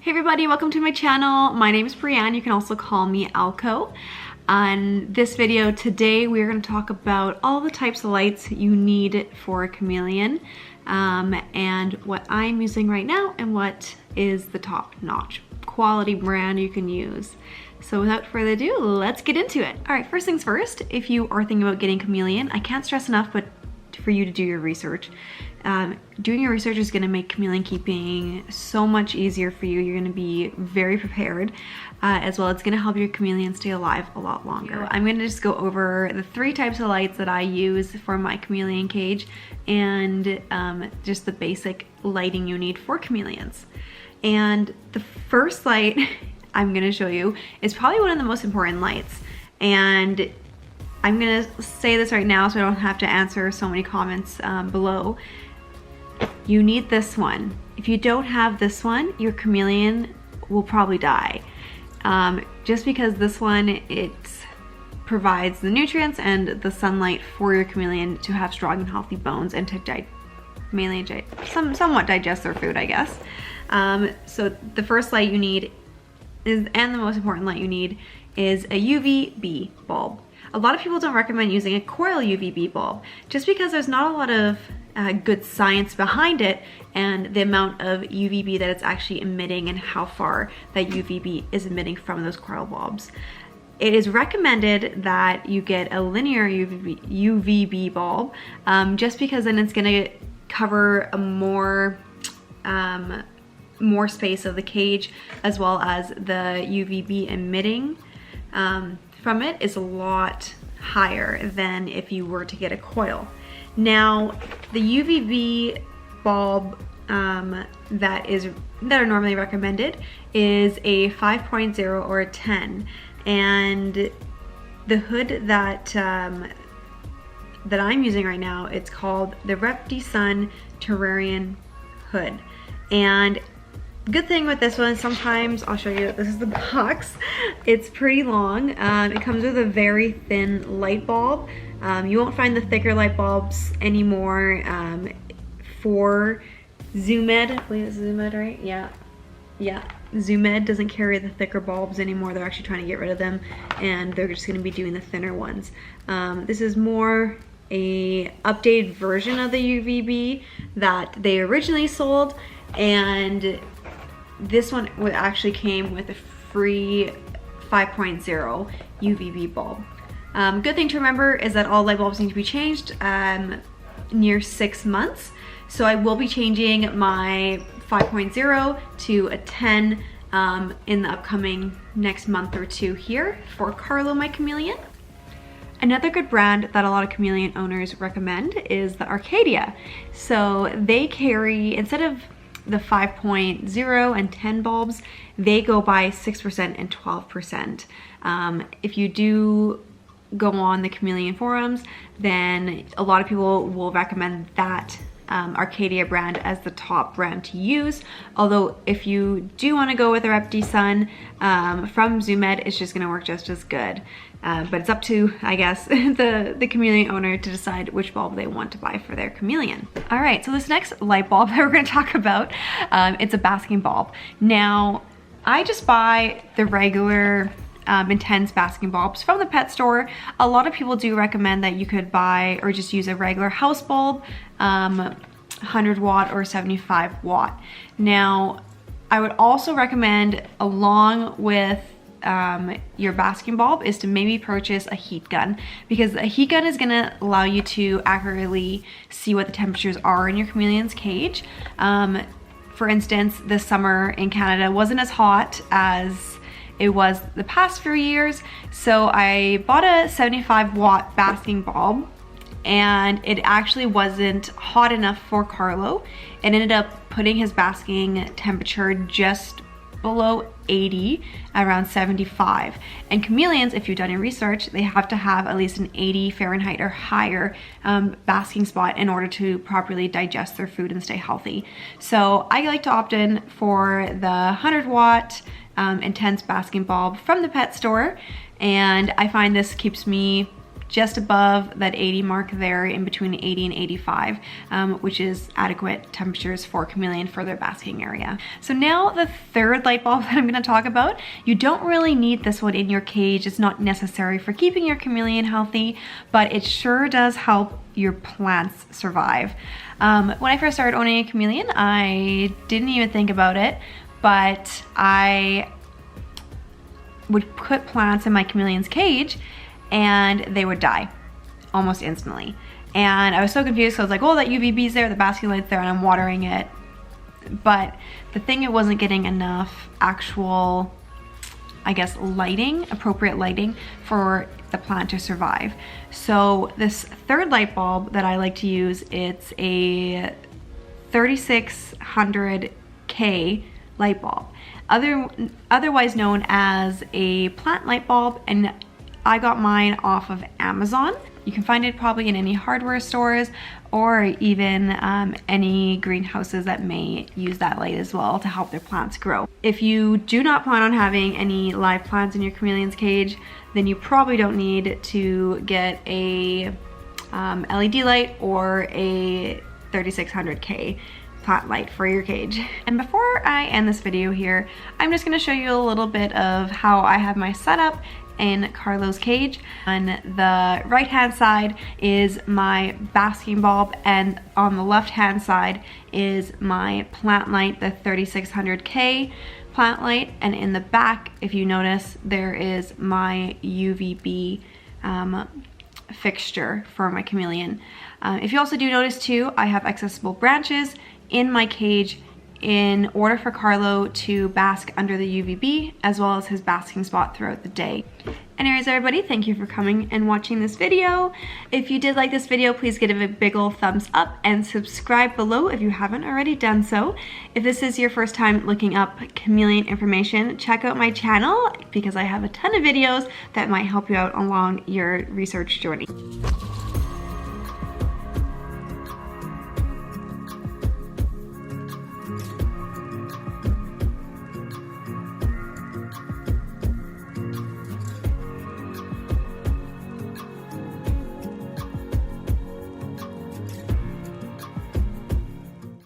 Hey everybody, welcome to my channel. My name is Brianne. You can also call me Owlco. On this video today, we're going to talk about all the types of lights you need for a chameleon, and what I'm using right now and what is the top-notch quality brand you can use. So without further ado, let's get into it. All right, first things first, if you are thinking about getting chameleon, I can't stress enough, but for you to do your research. Doing your research is going to make chameleon keeping so much easier for you. You're going to be very prepared, as well. It's going to help your chameleon stay alive a lot longer. I'm going to just go over the 3 types of lights that I use for my chameleon cage, and just the basic lighting you need for chameleons. And the first light I'm going to show you is probably one of the most important lights, and I'm going to say this right now so I don't have to answer so many comments below. You need this one. If you don't have this one, your chameleon will probably die. Just because this one, it provides the nutrients and the sunlight for your chameleon to have strong and healthy bones and to somewhat digest their food, I guess. So the first light you need is, and the most important light you need, is a UVB bulb. A lot of people don't recommend using a coil UVB bulb just because there's not a lot of good science behind it and the amount of UVB that it's actually emitting and how far that UVB is emitting from those coil bulbs. It is recommended that you get a linear UVB bulb, just because then it's going to cover a more space of the cage, as well as the UVB emitting from it is a lot higher than if you were to get a coil. Now, the UVB bulb that are normally recommended is a 5.0 or a 10, and the hood that that I'm using right now, it's called the ReptiSun Terrarium hood. And good thing with this one, sometimes I'll show you, this is the box. It's pretty long. It comes with a very thin light bulb. You won't find the thicker light bulbs anymore for Zoomed. I believe it's Zoomed, right? Yeah. Zoomed doesn't carry the thicker bulbs anymore. They're actually trying to get rid of them, and they're just going to be doing the thinner ones. This is more a updated version of the UVB that they originally sold, and this one actually came with a free 5.0 UVB bulb. Good thing to remember is that all light bulbs need to be changed near 6 months. So I will be changing my 5.0 to a 10 in the upcoming next month or 2 here for Carlo, my chameleon. Another good brand that a lot of chameleon owners recommend is the Arcadia. So they carry, instead of the 5.0 and 10 bulbs, they go by 6% and 12%. If you do go on the chameleon forums, then a lot of people will recommend that Arcadia brand as the top brand to use. Although if you do want to go with a ReptiSun from Zoomed, it's just going to work just as good. But it's up to, I guess, the chameleon owner to decide which bulb they want to buy for their chameleon. All right, so this next light bulb that we're going to talk about, it's a basking bulb. Now, I just buy the regular intense basking bulbs from the pet store. A lot of people do recommend that you could buy or just use a regular house bulb, 100 watt or 75 watt. Now, I would also recommend, along with your basking bulb, is to maybe purchase a heat gun, because a heat gun is going to allow you to accurately see what the temperatures are in your chameleon's cage. For instance, this summer in Canada wasn't as hot as it was the past few years, so I bought a 75 watt basking bulb, and it actually wasn't hot enough for Carlo. It ended up putting his basking temperature just below 80, around 75. And chameleons, if you've done your research, they have to have at least an 80 Fahrenheit or higher basking spot in order to properly digest their food and stay healthy. So I like to opt in for the 100 watt intense basking bulb from the pet store, and I find this keeps me just above that 80 mark there, in between 80 and 85, which is adequate temperatures for chameleon for their basking area. So now the third light bulb that I'm going to talk about, you don't really need this one in your cage. It's not necessary for keeping your chameleon healthy, but it sure does help your plants survive. When I first started owning a chameleon, I didn't even think about it, but I would put plants in my chameleon's cage and they would die almost instantly. And I was so confused, so I was like, oh, that UVB's there, the basking light's there, and I'm watering it. But the thing, it wasn't getting enough actual, I guess, lighting, appropriate lighting for the plant to survive. So this third light bulb that I like to use, it's a 3600K light bulb, otherwise known as a plant light bulb, and I got mine off of Amazon. You can find it probably in any hardware stores, or even any greenhouses that may use that light as well to help their plants grow. If you do not plan on having any live plants in your chameleon's cage, then you probably don't need to get a LED light or a 3600K plant light for your cage. And before I end this video here, I'm just going to show you a little bit of how I have my setup in Carlo's cage. On the right hand side is my basking bulb, and on the left hand side is my plant light, the 3600K plant light, and in the back, if you notice, there is my UVB fixture for my chameleon. If you also do notice too, I have accessible branches in my cage in order for Carlo to bask under the UVB, as well as his basking spot throughout the day. Anyways, everybody, thank you for coming and watching this video. If you did like this video, please give it a big ol' thumbs up and subscribe below if you haven't already done so. If this is your first time looking up chameleon information, check out my channel because I have a ton of videos that might help you out along your research journey.